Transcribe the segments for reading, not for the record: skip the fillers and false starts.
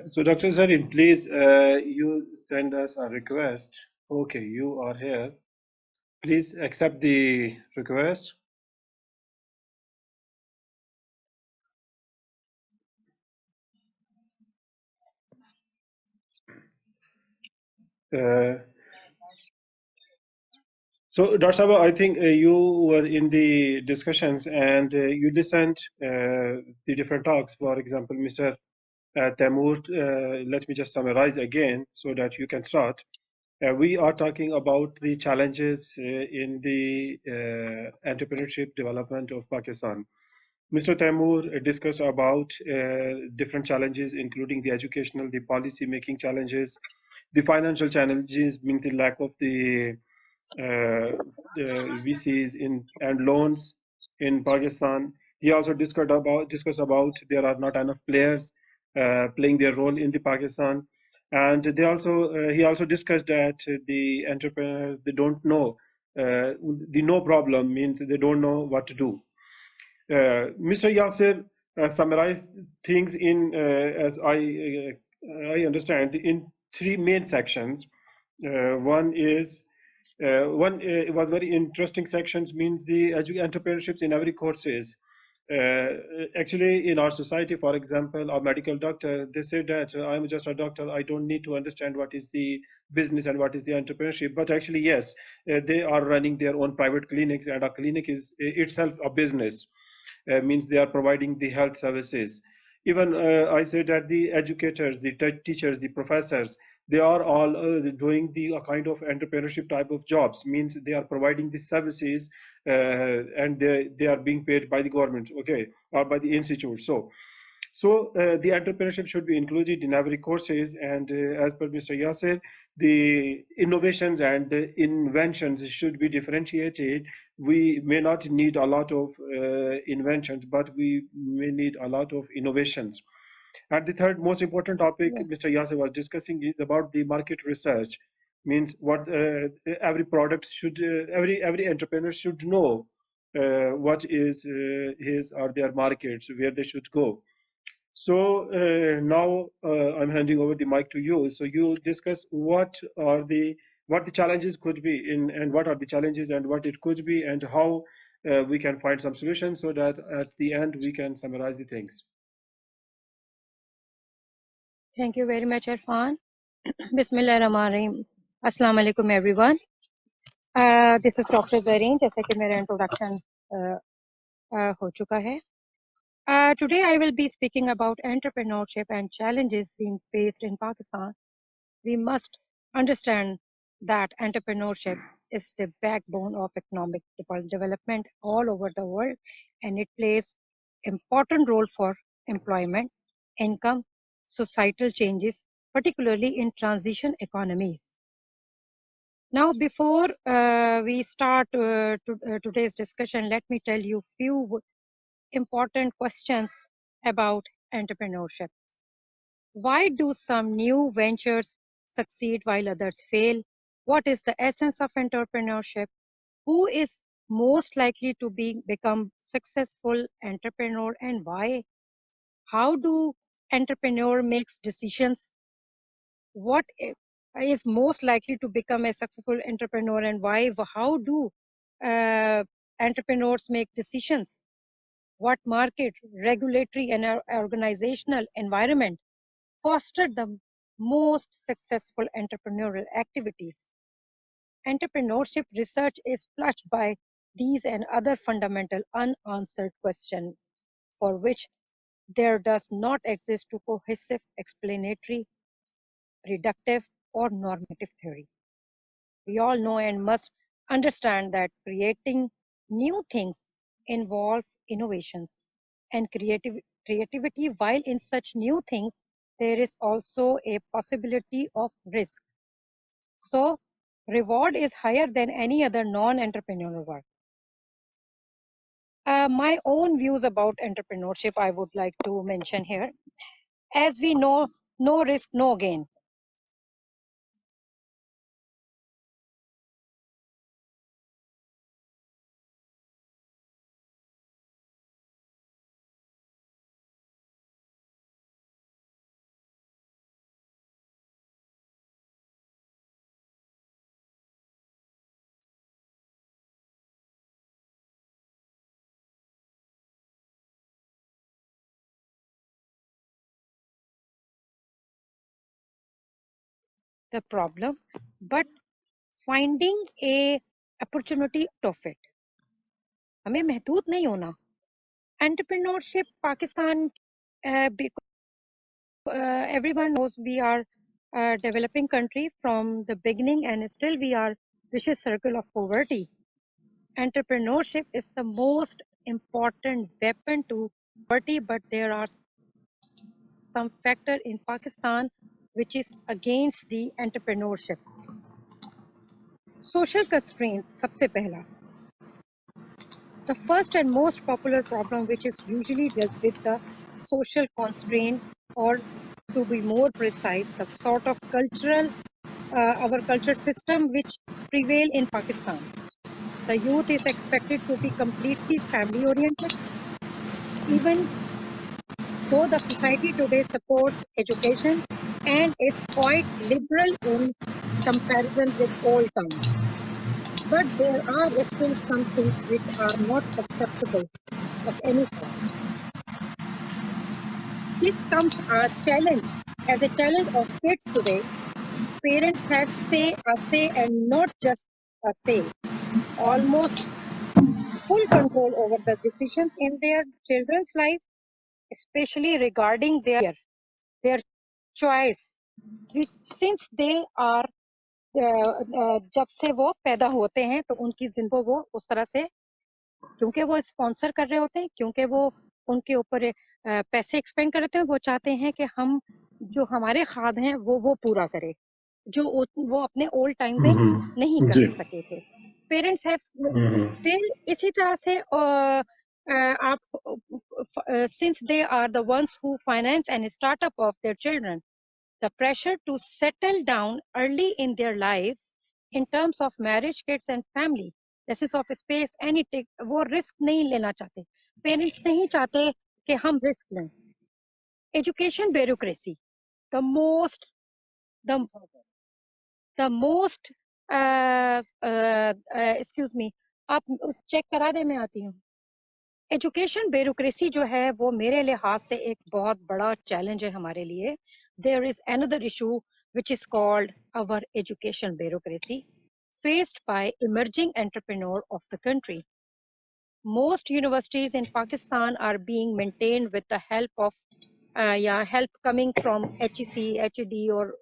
So, Dr. Zarin, please, you send us a request. Okay, you are here. Please accept the request. Uh, so, Dr. Saba, I think you were in the discussions and you listened the different talks. For example, Mr. Taimur, let me just summarize again so that you can start. We are talking about the challenges in the entrepreneurship development of Pakistan. Mr. Taimur discussed about different challenges, including the educational, the policy making challenges, the financial challenges, means the lack of the VCs in and loans in Pakistan. He also discussed about there are not enough players playing their role in the Pakistan, and he also discussed that the entrepreneurs they don't know the no problem means they don't know what to do. Mr. Yasser summarized things in, as I understand, in three main sections. One is one it was very interesting sections means the entrepreneurships in every courses. Uh, Actually, in our society, for example, a medical doctor, they say that I'm just a doctor. I don't need to understand what is the business and what is the entrepreneurship. But actually, yes, they are running their own private clinics, and a clinic is itself a business. Means they are providing the health services. Even I say that the educators, the teachers, the professors, they are all doing the a kind of entrepreneurship type of jobs. Means they are providing the services and they are being paid by the government, okay, or by the institute. So the entrepreneurship should be included in every courses, and as per Mr. Yasser, the innovations and the inventions should be differentiated. We may not need a lot of inventions, but we may need a lot of innovations. And the third most important topic Yes. Mr. Yasser was discussing is about the market research. Means what every product should, every entrepreneur should know what is his or their markets, where they should go. So now I'm handing over the mic to you. So you discuss what the challenges could be in and what are the challenges and what it could be and how we can find some solutions so that at the end we can summarize the things. Thank you very much, Irfan. Bismillah ar-Rahman ar-Rahim. Assalamu alaikum, everyone. This is Dr. Zareen, जैसे कि मेरा introduction हो चुका है. Today I will be speaking about entrepreneurship and challenges being faced in Pakistan. We must understand that entrepreneurship is the backbone of economic development all over the world, and it plays important role for employment, income, societal changes, particularly in transition economies. Now, before we start today's discussion, let me tell you few important questions about entrepreneurship. Why do some new ventures succeed while others fail? What is the essence of entrepreneurship? Who is most likely to become successful entrepreneur and why? How do entrepreneur makes decisions? What is most likely to become a successful entrepreneur and why? How do entrepreneurs make decisions? What market, regulatory, and organizational environment fostered the most successful entrepreneurial activities? Entrepreneurship research is plagued by these and other fundamental unanswered questions for which there does not exist a cohesive explanatory, reductive, or normative theory. We all know and must understand that creating new things involve innovations and creativity. While in such new things, there is also a possibility of risk. So, reward is higher than any other non-entrepreneurial work. My own views about entrepreneurship, I would like to mention here. As we know, no risk, no gain. the problem, but finding a opportunity of it. हमें महदूद नहीं होना. Entrepreneurship, Pakistan, everyone knows we are a developing country from the beginning, and still we are vicious circle of poverty. Entrepreneurship is the most important weapon to poverty, but there are some factor in Pakistan which is against the entrepreneurship. Social constraints, सबसे पहला. The first and most popular problem which is usually dealt with the social constraint, or to be more precise, the sort of cultural, our culture system which prevail in Pakistan. The youth is expected to be completely family oriented, even though the society today supports education and is quite liberal in comparison with old times. But there are still some things which are not acceptable at any cost. This comes a challenge. As a challenge of kids today, parents have a say and not just a say, almost full control over the decisions in their children's life, especially regarding their choice, which since they are जब से वो पैदा होते हैं तो उनकी जिंदगी वो उस तरह से, क्योंकि वो स्पॉन्सर कर रहे होते हैं, क्योंकि वो उनके ऊपर पैसे एक्सपेंड कर रहे हैं, वो चाहते हैं कि हम जो हमारे ख्वाब हैं वो पूरा करें, जो वो अपने ओल्ड टाइम में नहीं कर जी. सके थे. Parents have. हम्म. फिर इसी तरह से आप since they are the ones who finance and startup of their children, the pressure to settle down early in their lives in terms of marriage, kids and family, losses of space, anything, वो risk नहीं लेना चाहते. Parents नहीं चाहते कि हम risk लें. Education bureaucracy, the most excuse me, आप check करा दे, मैं आती हूँ. एजुकेशन ब्यूरोक्रेसी जो है वो मेरे लिहाज से एक बहुत बड़ा चैलेंज है हमारे लिए. There is another issue which is called our education bureaucracy faced by emerging entrepreneur of the country. Most universities in Pakistan are being maintained with the help of help coming from HEC, HED, or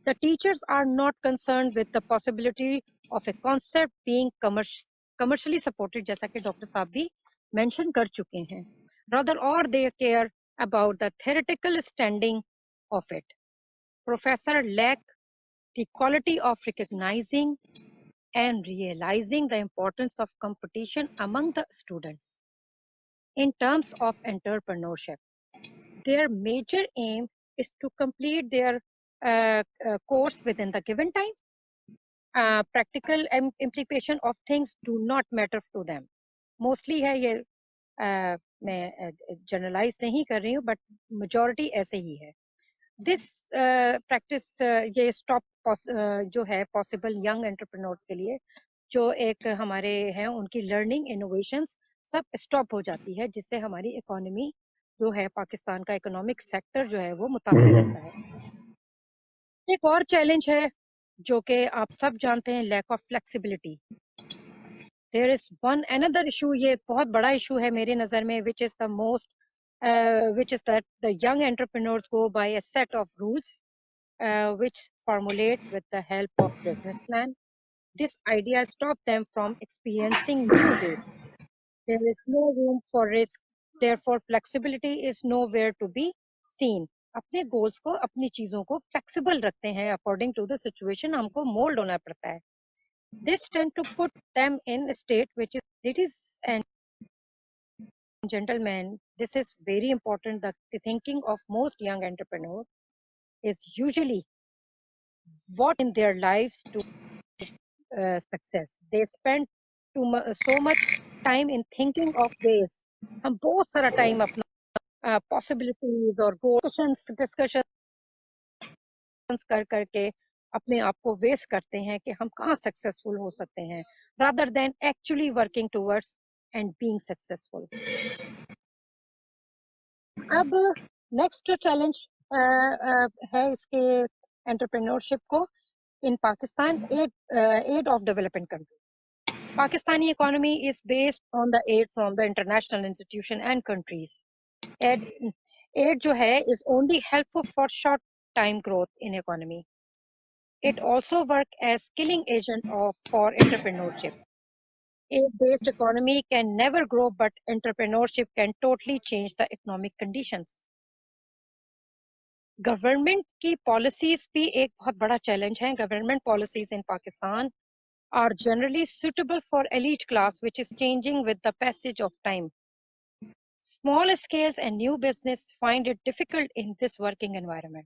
the teachers are not concerned with the possibility of a concept being commercially supported, जैसा कि doctor साहब भी mention कर चुके हैं. Rather, or they care about the theoretical standing of it. Professor lack the quality of recognizing and realizing the importance of competition among the students. In terms of entrepreneurship, their major aim is to complete their course within the given time. Practical implication of things do not matter to them. Mostly है ये, मैं generalize नहीं कर रही हूँ, but majority ऐसे ही है. This practice ये stop जो है possible young entrepreneurs के लिए, जो एक हमारे हैं उनकी learning innovations सब stop हो जाती है, जिससे हमारी economy जो है, पाकिस्तान का economic sector जो है वो मुतासिर होता है. एक और चैलेंज है जो कि आप सब जानते हैं, lack of flexibility. There is one another issue, ये बहुत बड़ा issue है मेरी नज़र में, which is the most which is that the young entrepreneurs go by a set of rules which formulate with the help of business plan. This idea stop them from experiencing new waves. There is no room for risk, therefore flexibility is nowhere to be seen. अपने goals को, अपनी चीजों को flexible रखते हैं, according to the situation हमको mold होना पड़ता है. This tend to put them in a state which is, it is, and gentlemen, this is very important, that the thinking of most young entrepreneurs is usually what in their lives to success. They spend so much time in thinking of ways. हम बहुत सारा time अपना possibilities और discussions कर करके अपने आप को वेस्ट करते हैं कि हम कहाँ सक्सेसफुल हो सकते हैं, rather than actually working towards and being successful. अब नेक्स्ट जो चैलेंज है इसके एंटरप्रेन्योरशिप को, in Pakistan, aid of developing countries. Pakistani economy is based on the aid from the international institution and countries. Aid जो है is only helpful for short time growth in economy. It also work as killing agent for entrepreneurship. Aid-based economy can never grow, but entrepreneurship can totally change the economic conditions. Government की policies भी एक बहुत बड़ा challenge है. Government policies in Pakistan are generally suitable for elite class, which is changing with the passage of time. Small scales and new business find it difficult in this working environment.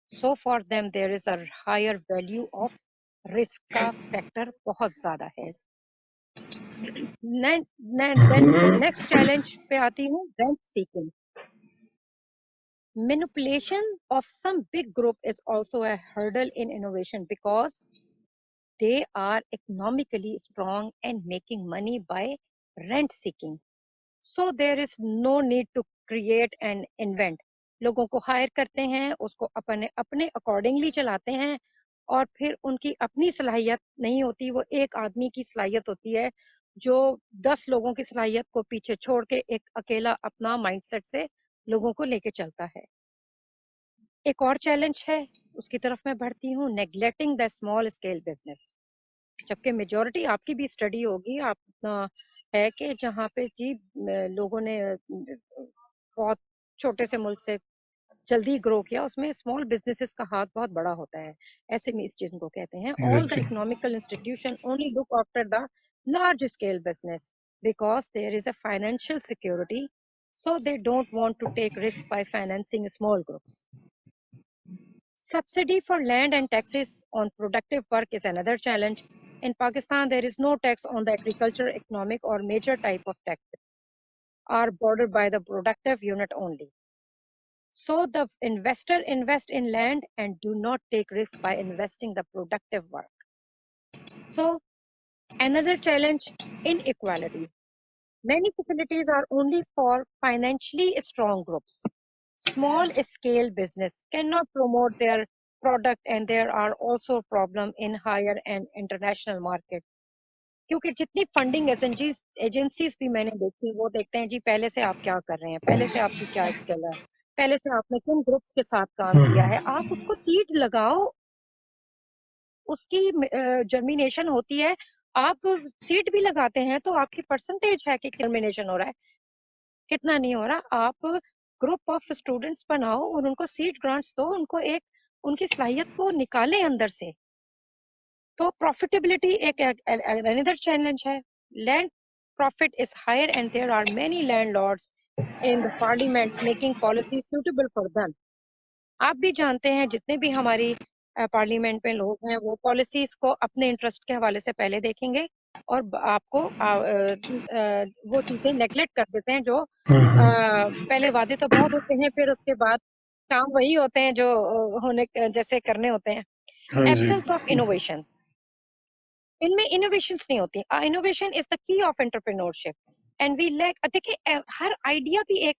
So for them, there is a higher value of risk का factor बहुत ज़्यादा है. Then next challenge पे आती हूँ, rent seeking. Manipulation of some big group is also a hurdle in innovation because they are economically strong and making money by rent seeking. So there is no need to create and invent. लोगों को higher करते हैं, उसको अपने accordingly चलाते हैं, और फिर उनकी अपनी सलाहियत नहीं होती, वो एक आदमी की सलाहियत होती है जो 10 लोगों की सलाहियत को पीछे छोड़ के एक अकेला अपना माइंडसेट से लोगों को लेके चलता है. एक और चैलेंज है, उसकी तरफ मैं बढ़ती हूँ, neglecting the small scale business. जबकि मेजॉरिटी आपकी भी स्टडी होगी आप है कि जहाँ पे जी लोगों ने बहुत छोटे से मुल्क से जल्दी ग्रो किया, उसमें स्मॉल बिजनेसेस का हाथ बहुत बड़ा होता है. ऐसे में इस चीज को कहते हैं. All the economical institution only look after the large scale business because there is a financial security, so they don't want to take risks by financing small groups. Subsidy for land and taxes on productive work is another challenge. In Pakistan, there is no tax on the agriculture, economic, or major type of taxes are bordered by the productive unit only. So the investor invest in land and do not take risks by investing the productive work. So another challenge, inequality. Many facilities are only for financially strong groups. Small scale business cannot promote their product, and there are also problem in higher and international market. क्योंकि जितनी funding agencies भी मैंने देखी, वो देखते हैं जी पहले से आप क्या कर रहे हैं, पहले से आपकी क्या स्किल है, पहले से आपने किन ग्रुप्स के साथ काम किया है. आप उसको सीड लगाओ, उसकी जर्मिनेशन होती है. आप सीड भी लगाते हैं तो आपकी परसेंटेज है कि जर्मिनेशन हो रहा है, कितना नहीं हो रहा. आप ग्रुप ऑफ स्टूडेंट्स बनाओ और उनको सीड ग्रांट्स दो, उनको एक उनकी सलाहियत को निकाले अंदर से. तो प्रॉफिटेबिलिटी एक अनदर चैलेंज है. Land profit is higher and there are many landlords in the parliament making policy suitable for them. आप भी जानते हैं, जितने भी हमारी पार्लियामेंट में लोग हैं, वो पॉलिसीज को अपने इंटरेस्ट के हवाले से पहले देखेंगे और आपको वो चीजें नेग्लेक्ट कर देते हैं जो पहले वादे तो बहुत होते हैं, फिर उसके बाद काम वही होते हैं जो होने जैसे करने होते हैं. एब्सेंस ऑफ इनोवेशन, इनमें इनोवेशंस नहीं होती. Innovation is the key of entrepreneurship and we lack. देखिए हर आइडिया भी एक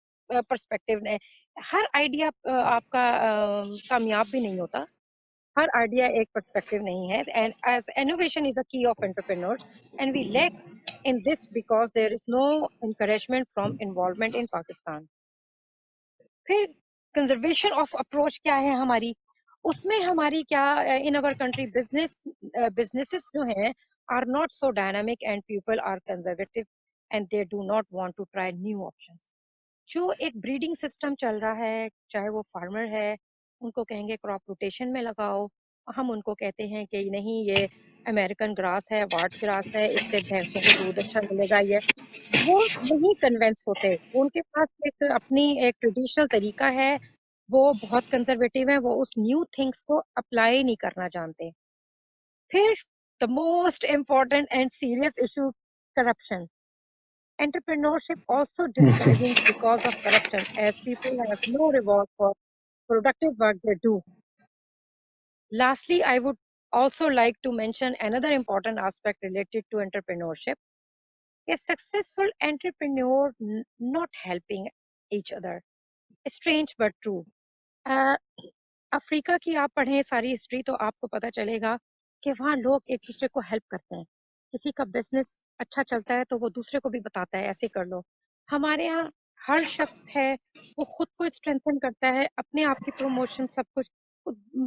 पर्सपेक्टिव है, हर आइडिया आपका कामयाब भी नहीं होता, हर आइडिया एक पर्सपेक्टिव नहीं है. And as innovation is a key of entrepreneurs and we lack in this because there is no encouragement from involvement in Pakistan. फिर कंजर्वेशन ऑफ अप्रोच क्या है हमारी, उसमें हमारी क्या, इन अवर कंट्री बिजनेसेस जो हैं are not so dynamic and people are conservative and they do not want to try new options. जो एक ब्रीडिंग सिस्टम चल रहा है, चाहे वो फार्मर है, उनको कहेंगे क्रॉप रोटेशन में लगाओ, हम उनको कहते हैं कि नहीं ये अमेरिकन ग्रास है, वाट ग्रास है, इससे भैंसों को दूध अच्छा मिलेगा, ये वो नहीं कन्विंस होते. उनके पास एक अपनी एक ट्रेडिशनल तरीका है, वो बहुत कंजर्वेटिव है, वो उस न्यू थिंग्स को अप्लाई नहीं करना जानते. फिर the most important and serious issue, corruption. Entrepreneurship also discouraging because of corruption, as people have no reward for productive work they do. Lastly, I would also like to mention another important aspect related to entrepreneurship. A successful entrepreneur not helping each other. Strange but true. Uh, افریقہ کی آپ پڑھیں ساری history تو آپ کو پتہ چلے گا کہ وہاں لوگ ایک دوسرے کو ہیلپ کرتے ہیں. کسی کا بزنس اچھا چلتا ہے تو وہ دوسرے کو بھی بتاتا ہے ایسے کر لو. ہمارے یہاں ہر شخص ہے وہ خود کو اسٹرینتھن کرتا ہے, اپنے آپ کی پروموشن سب کچھ.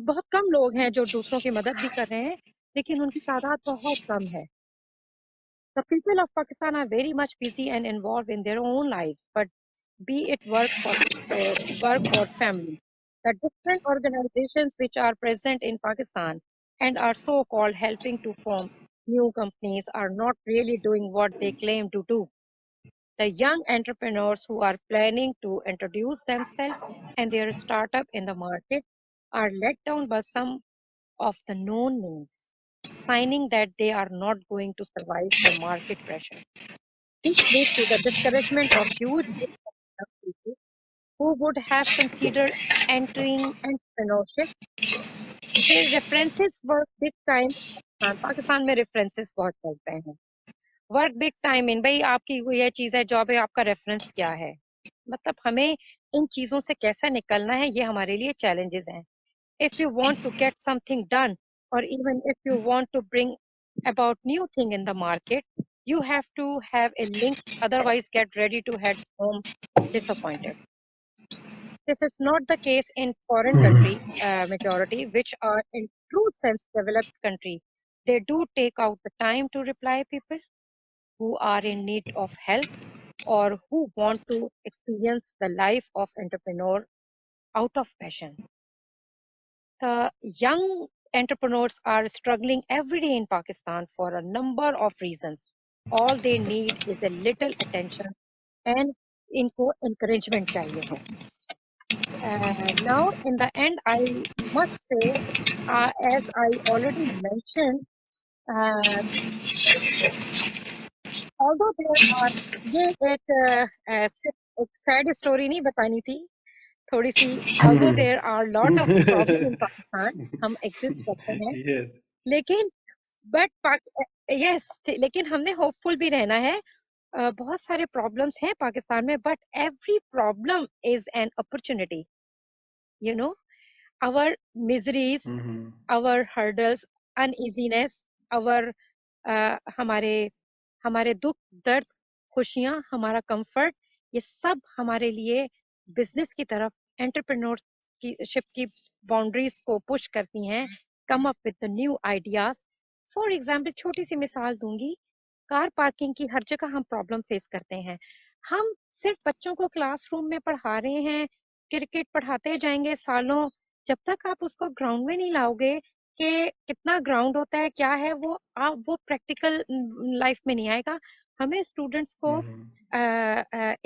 بہت کم لوگ ہیں جو دوسروں کی مدد بھی کر رہے ہیں, لیکن ان کی تعداد بہت کم ہے. The people of Pakistan are very much busy and involved in their own lives, but be it work or family. The different organizations which are present in Pakistan and are so-called helping to form new companies are not really doing what they claim to do. The young entrepreneurs who are planning to introduce themselves and their startup in the market are let down by some of the known names, signing that they are not going to survive the market pressure. This leads to the discouragement of huge groups of young people who would have considered entering entrepreneurship. Their references work big time. Pakistan میں references بہت چلتے ہیں. Work big time ان, بھائی آپ کی یہ چیز ہے, جاب ہے, آپ کا ریفرنس کیا ہے. مطلب ہمیں ان چیزوں سے کیسا نکلنا ہے, یہ ہمارے لیے چیلنجز ہیں. If you want to get something done, or even if you want to bring about new thing in the market, you have to have a link, otherwise get ready to head home disappointed. This is not the case in foreign country majority, which are in true sense developed country. They do take out the time to reply people who are in need of help or who want to experience the life of entrepreneur out of passion. The young entrepreneurs are struggling every day in Pakistan for a number of reasons. All they need is a little attention and इनको encouragement चाहिए हो. Now, in the end, I must say, as I already mentioned, uh, although there are, ये एक sad story नहीं बतानी थी, थोड़ी सी. although there are lot of problem in Pakistan, हम exist करते हैं, Yes. लेकिन yes, लेकिन हमने होपफुल भी रहना है. बहुत सारे प्रॉब्लम्स हैं पाकिस्तान में, but every problem is an opportunity. you know our miseries, our hurdles, uneasiness, our हमारे दुख दर्द, खुशियां, हमारा कंफर्ट, ये सब हमारे लिए बिजनेस की तरफ, एंटरप्रेन्योरशिप की बाउंड्रीज को पुश करती हैं. Come up with the new ideas. For example, छोटी सी मिसाल दूंगी. कार पार्किंग की हर जगह हम प्रॉब्लम फेस करते हैं. हम सिर्फ बच्चों को क्लासरूम में पढ़ा रहे हैं, क्रिकेट पढ़ाते जाएंगे सालों, जब तक आप उसको ग्राउंड में नहीं लाओगे कि कितना ग्राउंड होता है, क्या है वो, आप वो प्रैक्टिकल लाइफ में नहीं आएगा. हमें स्टूडेंट्स को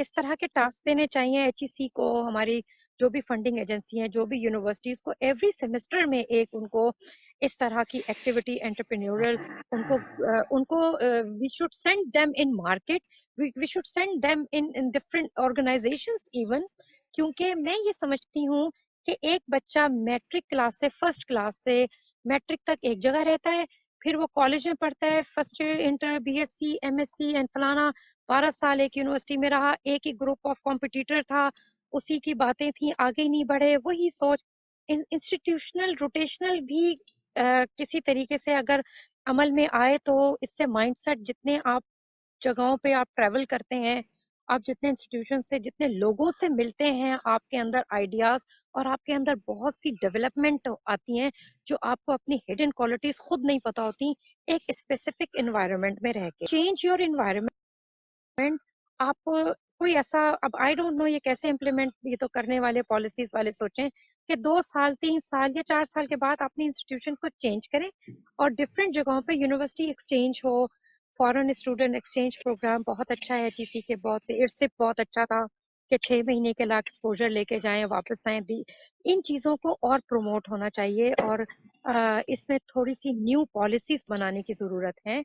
इस तरह के टास्क देने चाहिए. एचईसी को, हमारी जो भी फंडिंग एजेंसी है, जो भी यूनिवर्सिटीज को, एवरी सेमेस्टर में एक उनको इस तरह की एक्टिविटी एंटरप्रेन्योरल उनको we should send them in market, we should send them in different organisations even. क्योंकि मैं ये समझती हूँ कि एक बच्चा मैट्रिक क्लास से, फर्स्ट क्लास से मैट्रिक तक एक जगह रहता है, फिर वो कॉलेज में पढ़ता है, first year, inter, BSc, MSc and फलाना, 12 साल एक यूनिवर्सिटी में रहा, एक ही ग्रुप ऑफ कॉम्पिटिटर था, उसी की बातें थी, आगे नहीं बढ़े, वही सोच. इंस्टीट्यूशनल रोटेशनल भी किसी तरीके से अगर अमल में आए तो इससे माइंडसेट, जितने आप जगहों पे आप ट्रैवल करते हैं, आप जितने इंस्टीट्यूशन से, जितने लोगों से मिलते हैं, आपके अंदर आइडियाज और आपके अंदर बहुत सी डेवलपमेंट आती हैं जो आपको अपनी हिडन क्वालिटीज खुद नहीं पता होती एक स्पेसिफिक एनवायरनमेंट में रह के. Change your environment. आप कोई ऐसा, अब आई डोंट नो ये कैसे इम्प्लीमेंट, ये तो करने वाले पॉलिसीज वाले सोचें कि 2 साल 3 साल या 4 साल के बाद अपनी इंस्टीट्यूशन को चेंज करें और डिफरेंट जगहों पे यूनिवर्सिटी एक्सचेंज हो. फॉरेन स्टूडेंट एक्सचेंज प्रोग्राम बहुत अच्छा है एचईसी के, बहुत से इर्सिप बहुत अच्छा था कि 6 महीने के लिए एक्सपोजर लेके जाएं, वापस आएं. इन चीज़ों को और प्रमोट होना चाहिए और इसमें थोड़ी सी न्यू पॉलिसीज बनाने की ज़रूरत है.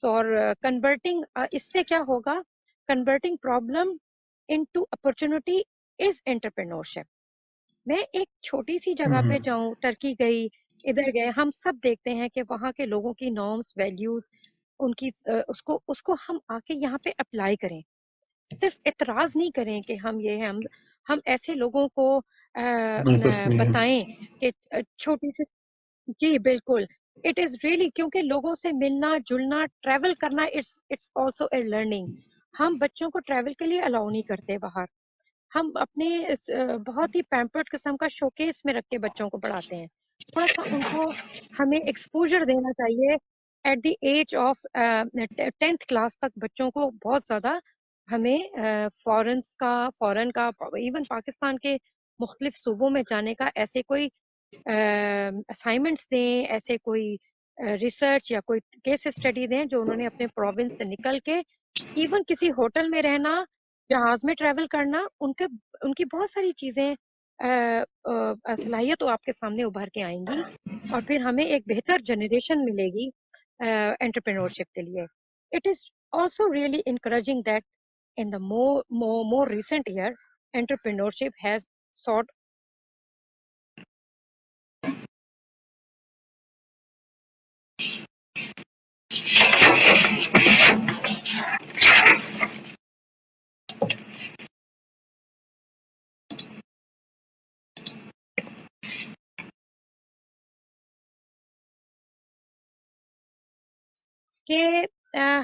और कन्वर्टिंग, इससे क्या होगा, converting problem into opportunity is entrepreneurship. मैं एक छोटी सी जगह पे जाऊं, टर्की गई, इधर गए, हम सब देखते हैं कि वहाँ के लोगों की नॉर्म्स, वैल्यूज, उनकी उसको हम आके यहाँ पे अप्लाई करें. सिर्फ इतराज नहीं करें कि हम ये हैं, ہم ایسے لوگوں کو نہیں بتائیں کہ چھوٹی سی، جی بالکل، اٹ از ریئلی، کیونکہ لوگوں سے ملنا جلنا ٹریول کرنا اٹس آلسو اے لرننگ. ہم بچوں کو ٹریول کے لیے الاؤ نہیں کرتے باہر. ہم اپنے بہت ہی پیمپرڈ قسم کا شوکیس میں رکھ کے بچوں کو پڑھاتے ہیں. تھوڑا سا ان کو ہمیں ایکسپوجر دینا چاہیے. At the age of 10th class تک بچوں کو بہت زیادہ ہمیں فورن کا ایون پاکستان کے مختلف صوبوں میں جانے کا ایسے کوئی اسائنمنٹس دیں، ایسے کوئی ریسرچ یا کوئی کیس اسٹڈی دیں جو انہوں نے اپنے پروونس سے نکل کے ایون کسی ہوٹل میں رہنا، جہاز میں ٹریول کرنا، ان کی بہت ساری چیزیں صلاحیت آپ کے سامنے ابھر کے آئیں گی، اور پھر ہمیں ایک بہتر جنریشن ملے گی انٹرپرینورشپ کے لیے. It is also really encouraging that in the more recent year, entrepreneurship has sought کہ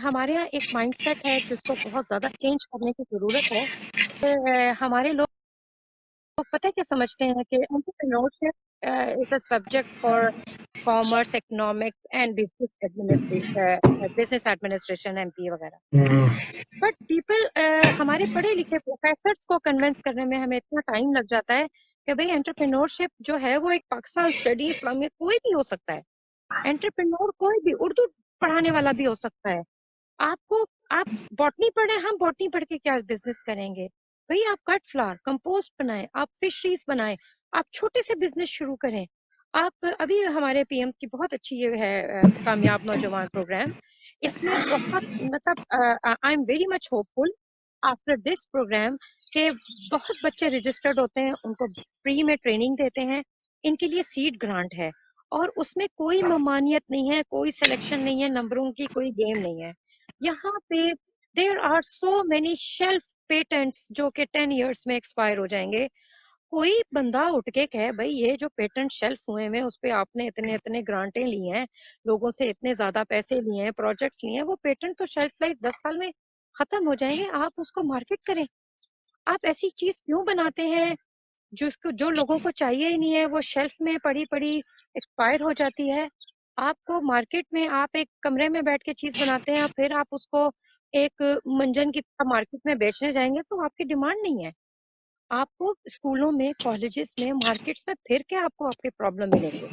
ہمارے یہاں ایک مائنڈ سیٹ ہے جس کو بہت زیادہ چینج کرنے کی ضرورت ہے. ہمارے لوگ پتہ کیا سمجھتے ہیں کہ entrepreneurship is a subject for commerce, economics and business administration, M P وغیرہ. بٹ پیپل، ہمارے پڑھے لکھے پروفیسرس کو کنونس کرنے میں ہمیں اتنا ٹائم لگ جاتا ہے کہ بھئی انٹرپرینورشپ جو ہے وہ ایک پاکستان اسٹڈی اسلامیہ کوئی بھی ہو سکتا ہے. انٹرپرینور کوئی بھی، اردو پڑھانے والا بھی ہو سکتا ہے. آپ باٹنی پڑھیں، ہم باٹنی پڑھ کے کیا بزنس کریں گے؟ بھئی آپ کٹ فلاور کمپوسٹ بنائیں، آپ فشریز بنائیں، آپ چھوٹے سے بزنس شروع کریں. آپ ابھی ہمارے پی ایم کی بہت اچھی یہ ہے کامیاب نوجوان پروگرام، اس میں بہت مطلب I am very much hopeful after this programme کہ بہت بچے رجسٹرڈ ہوتے ہیں، ان کو فری میں ٹریننگ دیتے ہیں. ان کے لیے سیڈ گرانٹ ہے، اور اس میں کوئی ممانعت نہیں ہے، کوئی سلیکشن نہیں ہے، نمبروں کی کوئی گیم نہیں ہے. یہاں پہ there are so many shelf patents جو کہ 10 ایئرس میں ایکسپائر ہو جائیں گے. کوئی بندہ اٹھ کے کہے بھائی یہ جو پیٹنٹ شیلف ہوئے ہیں اس پہ آپ نے اتنے گرانٹیں لی ہیں، لوگوں سے اتنے زیادہ پیسے لیے ہیں، پروجیکٹس لیے ہیں، وہ پیٹنٹ تو شیلف لائف 10 سال میں ختم ہو جائیں گے. آپ اس کو مارکیٹ کریں. آپ ایسی چیز کیوں بناتے ہیں جو لوگوں کو چاہیے ہی نہیں ہے، وہ شیلف میں پڑی ایکسپائر ہو جاتی ہے. آپ کو مارکیٹ میں، آپ ایک کمرے میں بیٹھ کے چیز بناتے ہیں، پھر آپ اس کو ایک منجن کی طرح مارکیٹ میں بیچنے جائیں گے تو آپ کی ڈیمانڈ نہیں ہے. آپ کو اسکولوں میں، کالجز میں، مارکیٹس میں پھر کے آپ کو آپ کے پرابلم ملیں گے.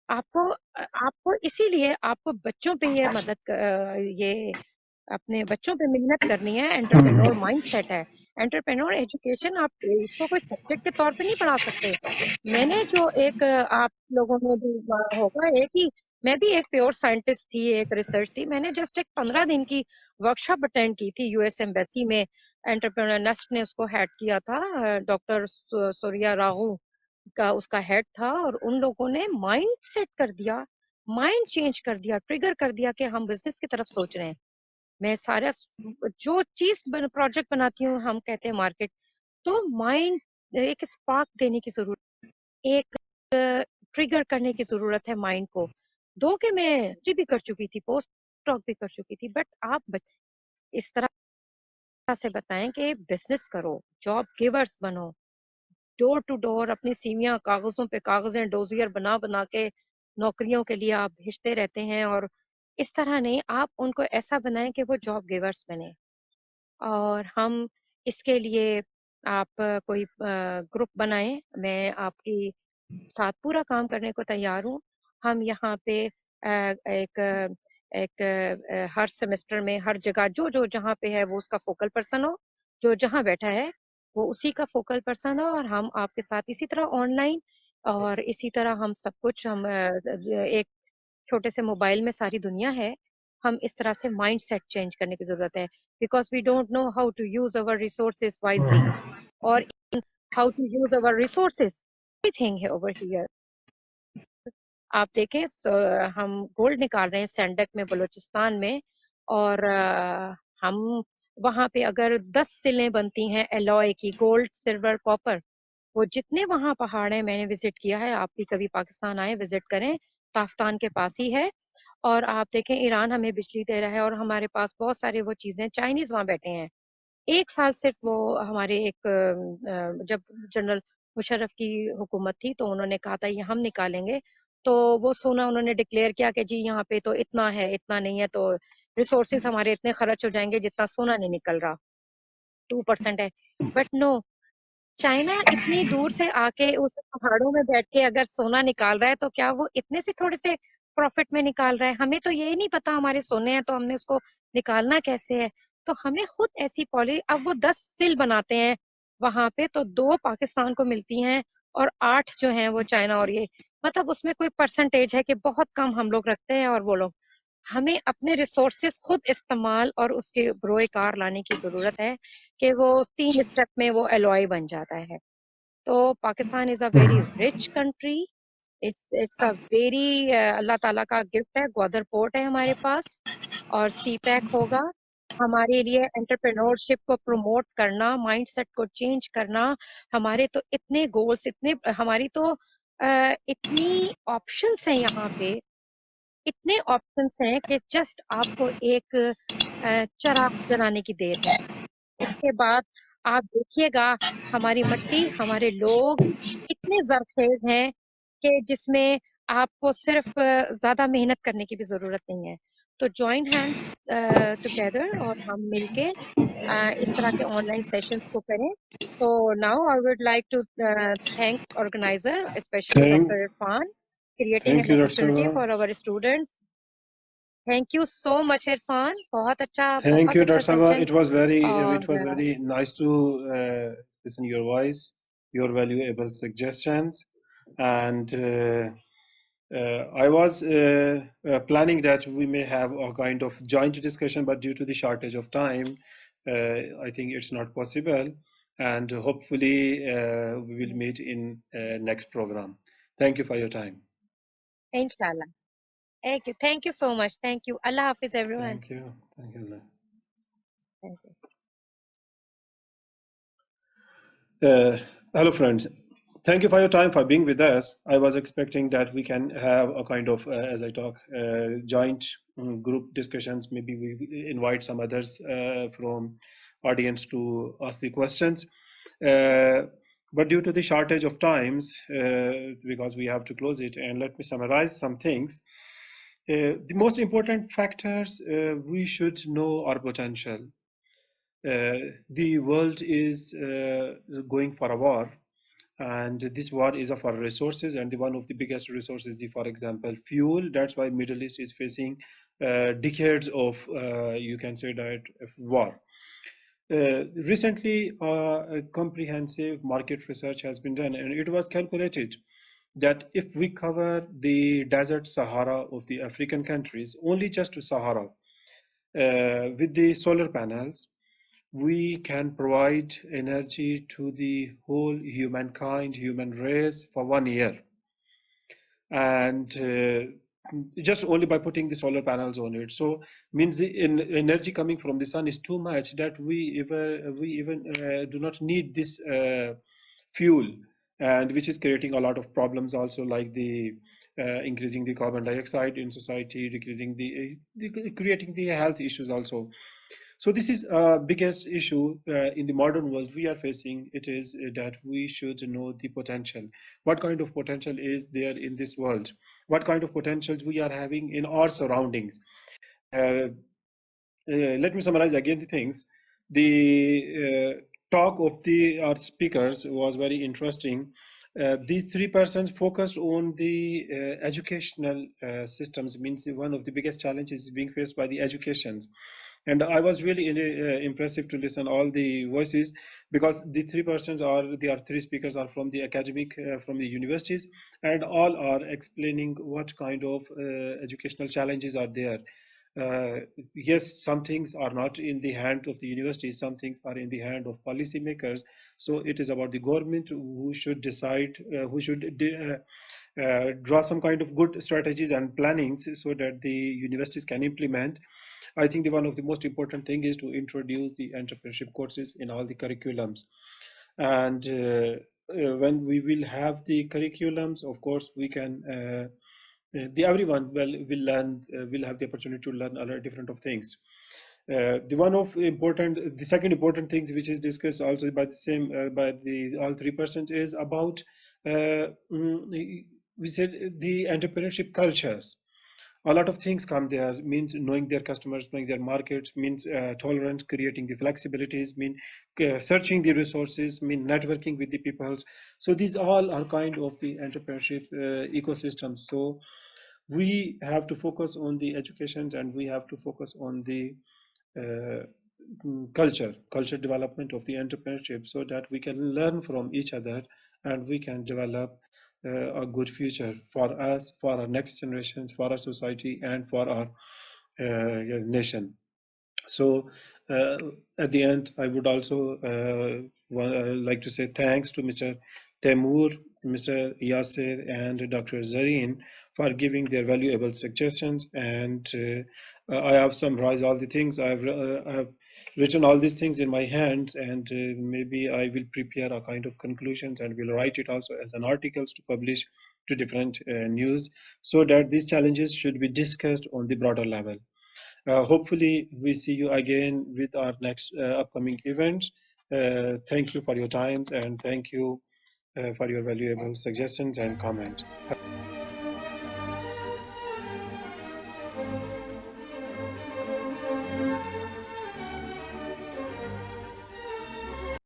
آپ کو اسی لیے آپ کو بچوں پہ یہ اپنے بچوں پہ محنت کرنی ہے. انٹرپرینور مائنڈ سیٹ ہے. انٹرپرینور ایجوکیشن آپ اس کو کوئی سبجیکٹ کے طور پہ نہیں پڑھا سکتے. میں نے جو ایک آپ لوگوں نے بھی ہوگا میں بھی ایک پیور سائنٹسٹ تھی، ایک ریسرچ تھی. میں نے جسٹ ایک 15 دن کی ورکشاپ اٹینڈ کی تھی US ایمبیسی میں. انٹرپرینور نیسٹ نے اس کو ہیڈ کیا تھا، ڈاکٹر سوریا راغو کا اس کا ہیڈ تھا، اور ان لوگوں نے مائنڈ سیٹ کر دیا، مائنڈ چینج کر دیا، ٹریگر کر دیا کہ ہم بزنس کی طرف سوچ رہے ہیں. میں سارا جو چیز پروجیکٹ بناتی ہوں ہم کہتے ہیں مارکیٹ، تو مائنڈ ایک اسپارک دینے کی ضرورت، ایک ٹریگر کرنے کی ضرورت ہے مائنڈ کو. دو کہ میں جی بھی کر چکی تھی، پوسٹ ڈاک بھی کر چکی تھی، بٹ آپ اس طرح سے بتائیں کہ بزنس کرو، جاب گیورز بنو، ڈور ٹو ڈور اپنی سیویاں کاغذوں پہ کاغذیں ڈوزیئر بنا کے نوکریوں کے لیے آپ بھیجتے رہتے ہیں. اور اس طرح نہیں، آپ ان کو ایسا بنائیں کہ وہ جاب گیورز بنے. اور ہم اس کے لیے آپ کوئی گروپ بنائیں، میں آپ کی ساتھ پورا کام کرنے کو تیار ہوں. ہم یہاں پہ ایک ہر سیمسٹر میں ہر جگہ جو جہاں پہ ہے وہ اس کا فوکل پرسن ہو، جو جہاں بیٹھا ہے وہ اسی کا فوکل پرسن ہو، اور ہم آپ کے ساتھ اسی طرح آن لائن، اور اسی طرح ہم سب کچھ، ہم ایک چھوٹے سے موبائل میں ساری دنیا ہے. ہم اس طرح سے مائنڈ سیٹ چینج کرنے کی ضرورت ہے، because we don't know how to use our resources wisely, اور how to use our resources everything ہے اوور ہیئر. آپ دیکھیں ہم گولڈ نکال رہے ہیں سینڈک میں، بلوچستان میں، اور ہم وہاں پہ اگر 10 سلیں بنتی ہیں الوائے کی، گولڈ، سلور، کاپر، وہ جتنے وہاں پہاڑ ہیں، میں نے وزٹ کیا ہے، آپ بھی کبھی پاکستان آئے وزٹ کریں، تافتان کے پاس ہی ہے. اور آپ دیکھیں ایران ہمیں بجلی دے رہا ہے اور ہمارے پاس بہت سارے وہ چیزیں، چائنیز وہاں بیٹھے ہیں. ایک سال صرف وہ ہمارے ایک جب جنرل مشرف کی حکومت تھی تو انہوں نے کہا تھا یہ ہم نکالیں گے، تو وہ سونا انہوں نے ڈکلیئر کیا کہ جی یہاں پہ تو اتنا ہے، اتنا نہیں ہے، تو ریسورسز ہمارے اتنے خرچ ہو جائیں گے جتنا سونا نہیں نکل رہا، 2% ہے. بٹ نو، چائنا اتنی دور سے آ کے اس پہاڑوں میں بیٹھ کے اگر سونا نکال رہا ہے تو کیا وہ اتنے سے تھوڑے سے پروفٹ میں نکال رہا ہے؟ ہمیں تو یہ نہیں پتا ہمارے سونے ہیں تو ہم نے اس کو نکالنا کیسے ہے. تو ہمیں خود ایسی اب وہ 10 سل بناتے ہیں وہاں پہ، تو 2 پاکستان کو ملتی ہیں اور 8 جو ہیں وہ چائنا. اور یہ مطلب اس میں کوئی پرسنٹیج ہے کہ بہت کم ہم لوگ رکھتے ہیں اور وہ لوگ. ہمیں اپنے ریسورسز خود استعمال اور اس کے بروئے کار لانے کی ضرورت ہے کہ وہ 3 اسٹیپ میں وہ الوائے بن جاتا ہے. تو Pakistan is a very rich country, it's a very اللہ تعالیٰ کا گفٹ ہے. گوادر پورٹ ہے ہمارے پاس اور سی پیک ہوگا. ہمارے لیے انٹرپرینورشپ کو پروموٹ کرنا، مائنڈ سیٹ کو چینج کرنا، ہمارے تو اتنے گولز، اتنے ہماری تو اتنی آپشنس ہیں یہاں پہ، اتنے آپشنس ہیں کہ جسٹ آپ کو ایک چراغ جلانے کی دیر ہے. اس کے بعد آپ دیکھیے گا ہماری مٹی، ہمارے لوگ اتنے زرخیز ہیں کہ جس میں آپ کو صرف زیادہ محنت کرنے کی بھی ضرورت نہیں ہے. تو جوائن ہینڈ ٹوگیدر اور ہم مل کے اس طرح کے آن لائن سیشنز کو کریں. تو now I would like to thank organiser especially Thank, doctor Irfan creating thank an you, Dr. opportunity Sarwar. for our students. Thank you so much Irfan, Thank بہت you, اچھا Dr. Sarwar. Session. It was very, اور it was very nice to listen your voice, your valuable suggestions, and I was planning that we may have a kind of joint discussion, but due to the shortage of time, I think it's not possible. And hopefully, we will meet in next program. Thank you for your time. انشاءاللہ. Thank you so much. Thank you. اللہ حافظ everyone. Thank you. Thank you. Thank you. Hello, friends. Thank you for your time for being with us. I was expecting that we can have a kind of, as I talk, joint group discussions. Maybe we invite some others from audience to ask the questions. But due to the shortage of times, because we have to close it, and let me summarize some things. The most important factors we should know our potential. The world is going for a war, and this war is of our resources, and one of the biggest resources is, for example, fuel. That's why Middle East is facing decades of, you can say that, of war. Recently, a comprehensive market research has been done, and it was calculated that if we cover the desert Sahara of the African countries, only just to Sahara, with the solar panels, we can provide energy to the whole humankind, human race for 1 year. And just only by putting the solar panels on it. So means the energy coming from the sun is too much that we even do not need this fuel, and which is creating a lot of problems also, like the increasing the carbon dioxide in society, decreasing the creating the health issues also. So this is biggest issue in the modern world we are facing. It is that we should know the potential. What kind of potential is there in this world? What kind of potentials we are having in our surroundings? Let me summarize again the things. The talk of our speakers was very interesting. These 3 persons focused on the educational systems. Means one of the biggest challenges being faced by the educations, and I was really impressive to listen all the voices, because the 3 persons are 3 speakers are from the academic, from the universities, and all are explaining what kind of educational challenges are there. Yes, some things are not in the hand of the universities, some things are in the hand of policymakers. So it is about the government who should decide, who should draw some kind of good strategies and plannings so that the universities can implement. I think one of the most important thing is to introduce the entrepreneurship courses in all the curriculums. And when we will have the curriculums, of course, we can everyone will learn, will have the opportunity to learn a lot different of things. The second important things which is discussed also by the same by the all 3% is about we said the entrepreneurship cultures. A lot of things come there, means knowing their customers, knowing their markets, means tolerance, creating the flexibilities, mean searching the resources, mean networking with the peoples. So these all are kind of the entrepreneurship ecosystems. So we have to focus on the educations, and we have to focus on the uh, culture development of the entrepreneurship, so that we can learn from each other, and we can develop a good future for us, for our next generations, for our society, and for our nation. So uh, at the end, I would also like to say thanks to Mr. Temur, Mr. Yasser, and Dr. Zareen for giving their valuable suggestions. And I have summarized all the things. I have written all these things in my hands, and maybe I will prepare a kind of conclusions, and will write it also as an articles to publish to different news, so that these challenges should be discussed on the broader level. Hopefully, we see you again with our next upcoming events. Thank you for your time, and thank you for your valuable suggestions and comments.